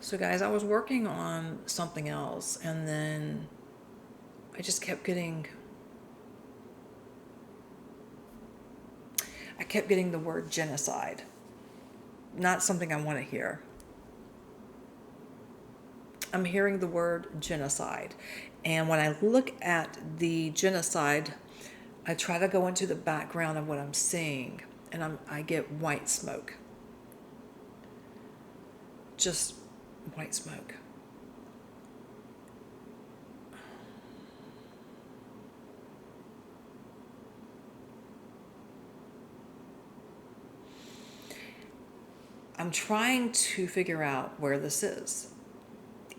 So guys, I was working on something else and then I just kept getting the word genocide. Not something I want to hear. I'm hearing the word genocide. And when I look at the genocide, I try to go into the background of what I'm seeing and I get white smoke. Just white smoke. I'm trying to figure out where this is.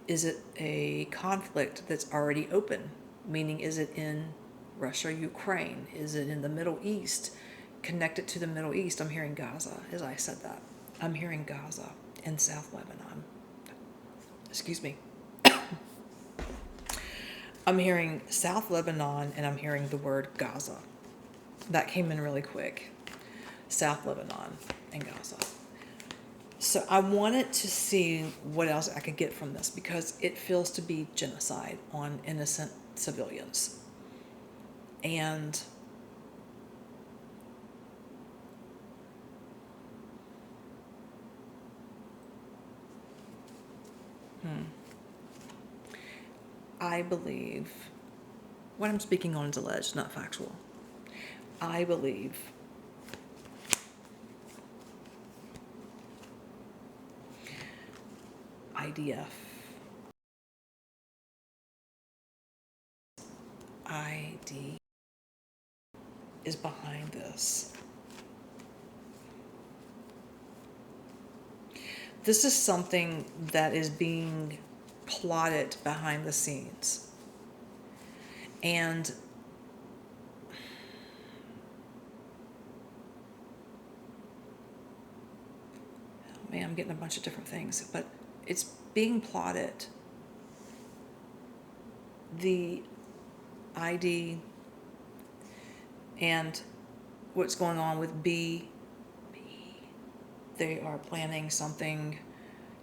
Is it a conflict that's already open? Meaning, is it in Russia, Ukraine? Is it in the Middle East? Connected to the Middle East, I'm hearing Gaza, as I said that. I'm hearing Gaza in South Lebanon. Excuse me. I'm hearing South Lebanon and I'm hearing the word Gaza. That came in really quick. South Lebanon and Gaza. So I wanted to see what else I could get from this because it feels to be genocide on innocent civilians. And I believe what I'm speaking on is alleged, not factual. I believe IDF, ID is behind this. This is something that is being plotted behind the scenes. And man, I'm getting a bunch of different things, but it's being plotted. The ID and what's going on with B, they are planning something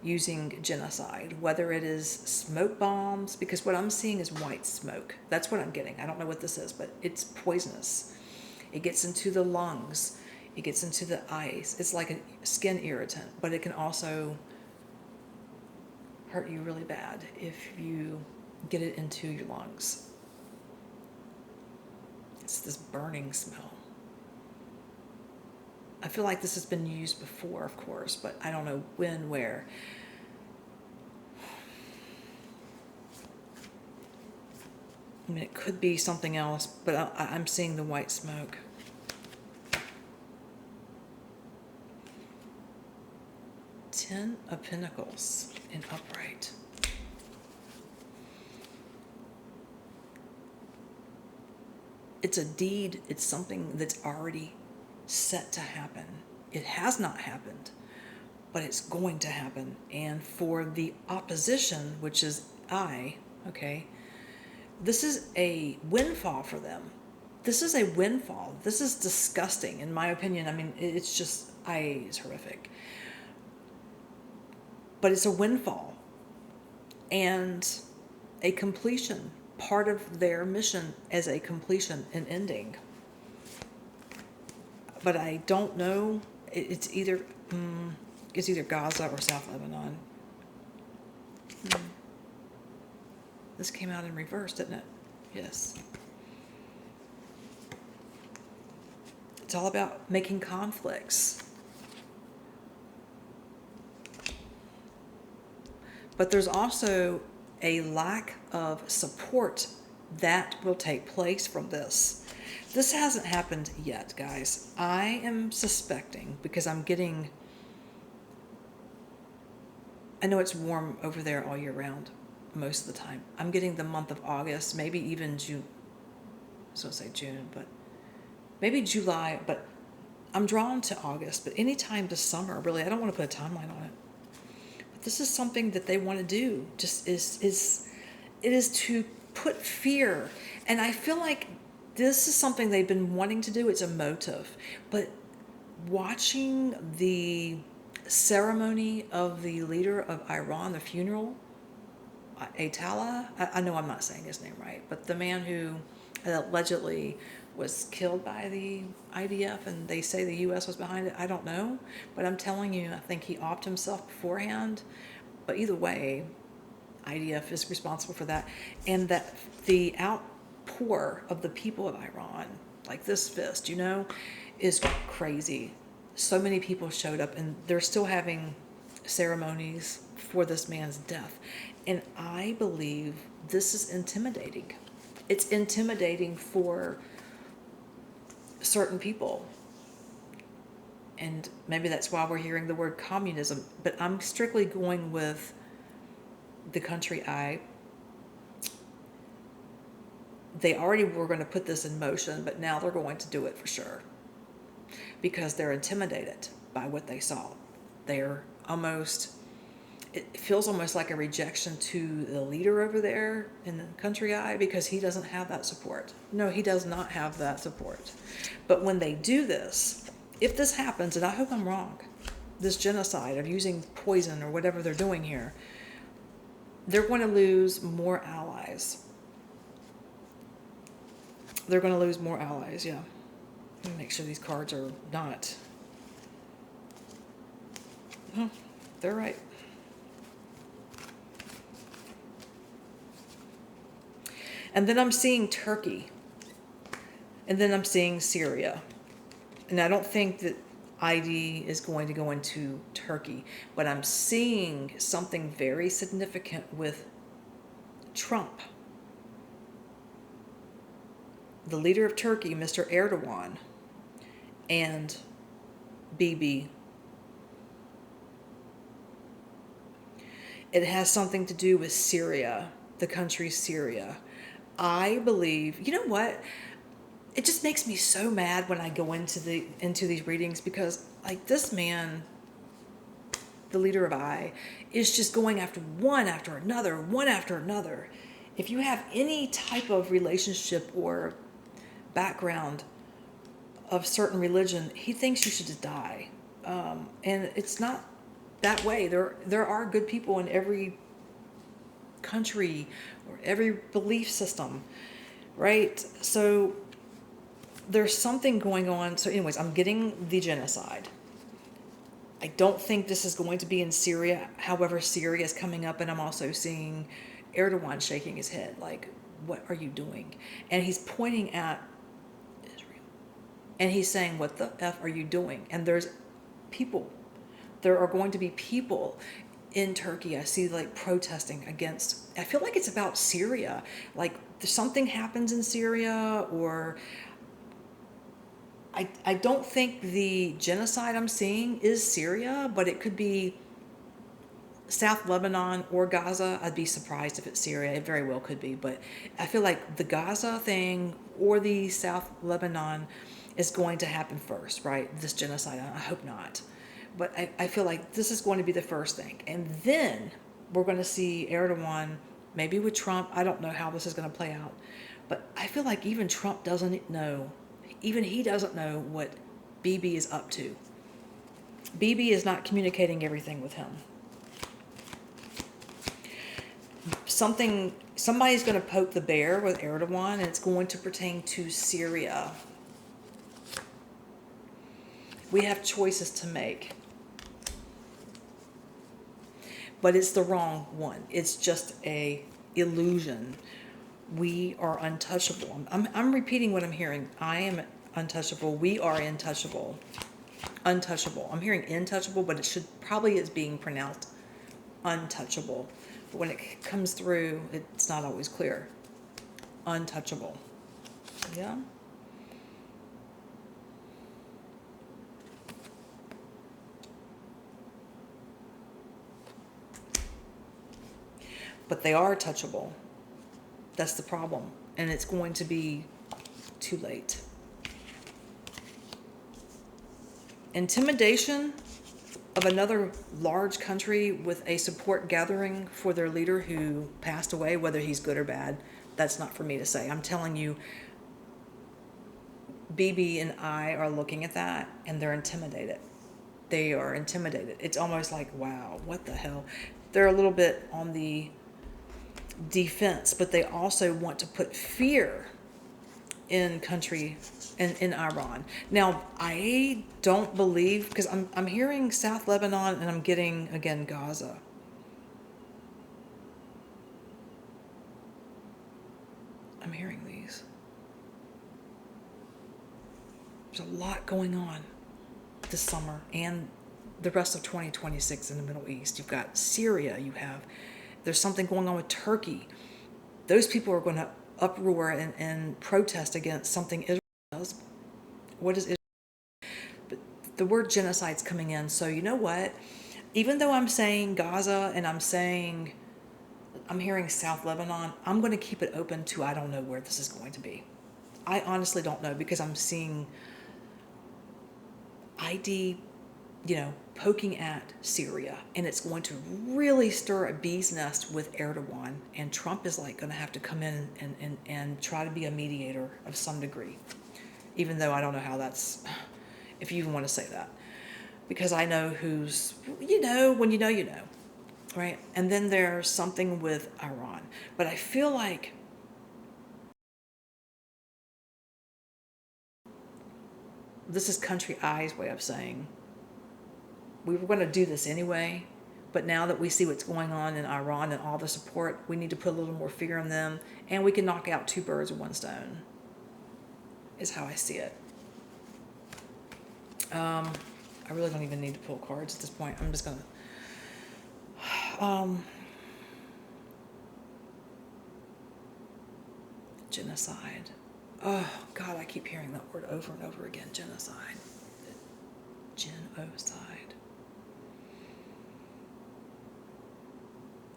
using genocide, whether it is smoke bombs, because what I'm seeing is white smoke. That's what I'm getting. I don't know what this is, but it's poisonous. It gets into the lungs. It gets into the eyes. It's like a skin irritant, but it can also hurt you really bad if you get it into your lungs. It's this burning smell. I feel like this has been used before, of course, but I don't know when, where. I mean, it could be something else, but I'm seeing the white smoke. Ten of Pentacles in upright. It's a deed. It's something that's already set to happen. It has not happened, but it's going to happen. And for the opposition, which is okay, this is a windfall for them. This is a windfall. This is disgusting, in my opinion. I mean, it's just, it's horrific. But it's a windfall and a completion, part of their mission as a completion and ending. But I don't know. It's either Gaza or South Lebanon. This came out in reverse, didn't it? Yes. It's all about making conflicts. But there's also a lack of support that will take place from this. This hasn't happened yet, guys. I am suspecting, because I know it's warm over there all year round, most of the time. I'm getting the month of August, maybe even June. I was going to say June, but maybe July, but I'm drawn to August. But anytime this summer, really, I don't want to put a timeline on it. But this is something that they want to do. Just it is to put fear. And I feel like this is something they've been wanting to do. It's a motive. But watching the ceremony of the leader of Iran, the funeral, Ayatollah, I know I'm not saying his name right, but the man who allegedly was killed by the IDF, and they say the U.S. was behind it. I don't know, but I'm telling you, I think he offed himself beforehand. But either way, IDF is responsible for that, and that the outpour of the people of Iran, like this fist, is crazy. So many people showed up, and they're still having ceremonies for this man's death. And I believe this is intimidating. It's intimidating for certain people. And maybe that's why we're hearing the word communism. But I'm strictly going with the country they already were going to put this in motion, but now they're going to do it for sure. Because they're intimidated by what they saw. It feels almost like a rejection to the leader over there in the country because he doesn't have that support. No, he does not have that support. But when they do this, if this happens, and I hope I'm wrong, this genocide of using poison or whatever they're doing here, they're going to lose more allies. They're going to lose more allies, yeah. Let me make sure these cards are not. Oh, they're right. And then I'm seeing Turkey. And then I'm seeing Syria. And I don't think that ID is going to go into Turkey. But I'm seeing something very significant with Trump. The leader of Turkey, Mr. Erdogan, and Bibi. It has something to do with Syria, the country Syria. I believe, you know what? It just makes me so mad when I go into these readings, because like this man, the leader of is just going after one after another. If you have any type of relationship or background of certain religion, he thinks you should just die. And it's not that way. There are good people in every country or every belief system, right? So there's something going on. So anyways, I'm getting the genocide. I don't think this is going to be in Syria. However, Syria is coming up, and I'm also seeing Erdogan shaking his head like, what are you doing? And he's pointing at Israel. And he's saying, what the F are you doing? And there are going to be people in Turkey, I see, like, protesting against, I feel like it's about Syria. Like, something happens in Syria, or I don't think the genocide I'm seeing is Syria, but it could be South Lebanon or Gaza. I'd be surprised if it's Syria. It very well could be, but I feel like the Gaza thing or the South Lebanon is going to happen first, right? This genocide, I hope not. But I feel like this is going to be the first thing. And then we're going to see Erdogan, maybe with Trump. I don't know how this is going to play out. But I feel like even Trump doesn't know. Even he doesn't know what Bibi is up to. Bibi is not communicating everything with him. Somebody's going to poke the bear with Erdogan, and it's going to pertain to Syria. We have choices to make. But it's the wrong one. It's just a illusion. We are untouchable. I'm repeating what I'm hearing. I am untouchable. We are untouchable. Untouchable. I'm hearing intouchable, but is being pronounced untouchable. But when it comes through, it's not always clear. Untouchable. Yeah? But they are touchable. That's the problem. And it's going to be too late. Intimidation of another large country with a support gathering for their leader who passed away, whether he's good or bad, that's not for me to say. I'm telling you, Bibi and I are looking at that, and they're intimidated. They are intimidated. It's almost like, wow, what the hell? They're a little bit on the defense, but they also want to put fear in country in Iran. Now, I don't believe, because I'm hearing South Lebanon and I'm getting, again, Gaza. I'm hearing these. There's a lot going on this summer and the rest of 2026 in the Middle East. You've got Syria, there's something going on with Turkey. Those people are going to uproar and protest against something Israel does. What is Israel? But the word genocide's coming in. So you know what? Even though I'm saying Gaza and I'm hearing South Lebanon, I'm going to keep it open to I don't know where this is going to be. I honestly don't know, because I'm seeing ID, poking at Syria, and it's going to really stir a bee's nest with Erdogan, and Trump is like going to have to come in and try to be a mediator of some degree, even though I don't know how that's, if you even want to say that, because I know who's, when you know, right? And then there's something with Iran, but I feel like this is country I's way of saying we were going to do this anyway, but now that we see what's going on in Iran and all the support, we need to put a little more fear in them, and we can knock out two birds with one stone, is how I see it. I really don't even need to pull cards at this point. I'm just going to... genocide. Oh, God, I keep hearing that word over and over again. Genocide. Genocide.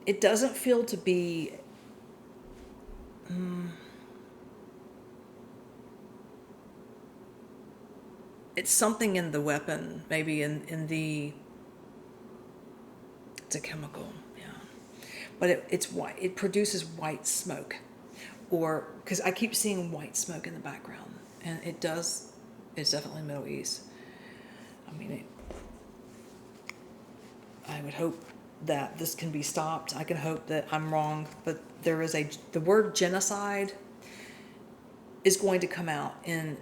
It doesn't feel to be... it's something in the weapon, maybe in the... It's a chemical, yeah. But it's white. It produces white smoke. Or, because I keep seeing white smoke in the background, and it's definitely Middle East. I mean, I would hope that this can be stopped. I can hope that I'm wrong, but the word genocide is going to come out in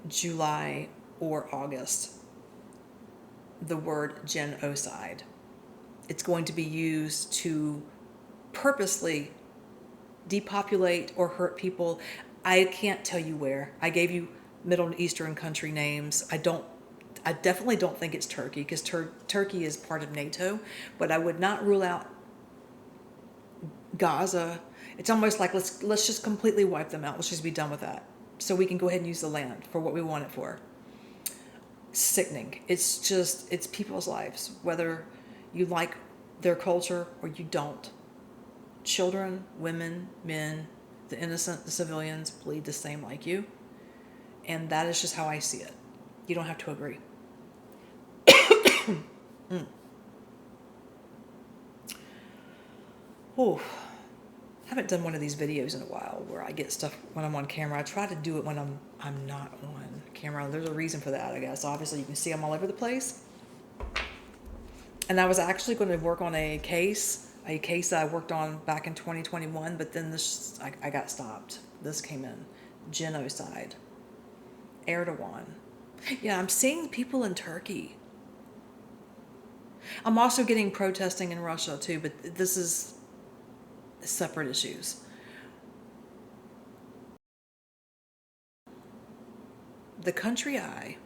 July or August. The word genocide. It's going to be used to purposely depopulate or hurt people. I can't tell you where. I gave you Middle Eastern country names. I definitely don't think it's Turkey, because Turkey is part of NATO, but I would not rule out Gaza. It's almost like let's just completely wipe them out. Let's just be done with that, so we can go ahead and use the land for what we want it for. Sickening. It's people's lives, whether you like their culture or you don't. Children, women, men, the innocent, the civilians bleed the same like you. And that is just how I see it. You don't have to agree. Oh, I haven't done one of these videos in a while where I get stuff when I'm on camera. I try to do it when I'm not on camera. There's a reason for that, I guess. Obviously, you can see I'm all over the place. And I was actually going to work on a case that I worked on back in 2021, but then I got stopped. This came in. Genocide. Erdogan. Yeah, I'm seeing people in Turkey. I'm also getting protesting in Russia too, but this is separate issues. The country I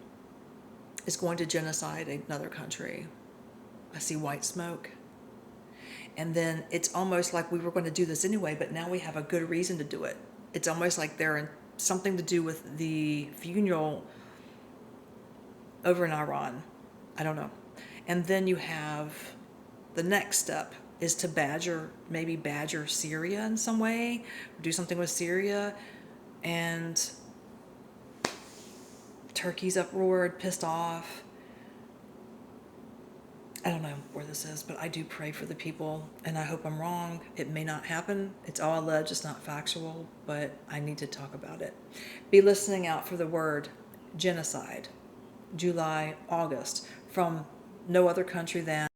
is going to genocide another country. I see white smoke. And then it's almost like we were going to do this anyway, but now we have a good reason to do it. It's almost like they're in something to do with the funeral over in Iran. I don't know. And then you have the next step is to badger Syria in some way, do something with Syria, and Turkey's uproared, pissed off. I don't know where this is, but I do pray for the people, and I hope I'm wrong. It may not happen. It's all alleged. It's not factual, but I need to talk about it. Be listening out for the word genocide, July, August, from no other country than